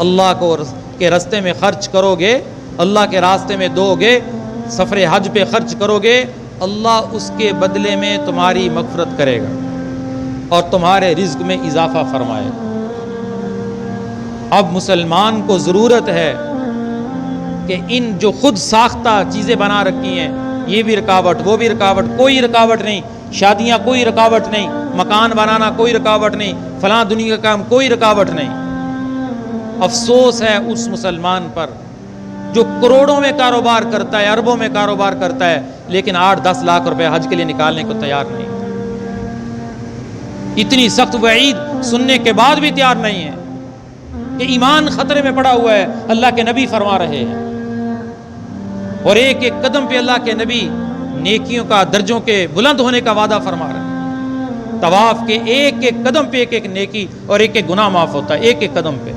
अल्लाह को के रास्ते में खर्च करोगे, अल्लाह के रास्ते में दोगे, सफ़र हज पे खर्च करोगे, अल्लाह उसके बदले में तुम्हारी मग़फ़िरत करेगा और तुम्हारे रिज़्क़ में इजाफ़ा फरमाएगा। अब मुसलमान को ज़रूरत है कि इन जो खुद साख्ता चीज़ें बना रखी हैं, ये भी रुकावट, वो भी रुकावट, कोई रुकावट नहीं, शादियाँ कोई रुकावट नहीं, मकान बनाना कोई रुकावट नहीं, फलां दुनिया का काम कोई रुकावट नहीं। अफसोस है उस मुसलमान पर जो करोड़ों में कारोबार करता है, अरबों में कारोबार करता है, लेकिन 8-10 लाख रुपए हज के लिए निकालने को तैयार नहीं। इतनी सख्त वईद सुनने के बाद भी तैयार नहीं है कि ईमान खतरे में पड़ा हुआ है। अल्लाह के नबी फरमा रहे हैं और एक एक कदम पे अल्लाह के नबी नेकियों का, दर्जों के बुलंद होने का वादा फरमा रहे हैं। तवाफ के एक एक कदम पे एक एक नेकी और एक एक गुनाह माफ होता है, एक एक कदम पे।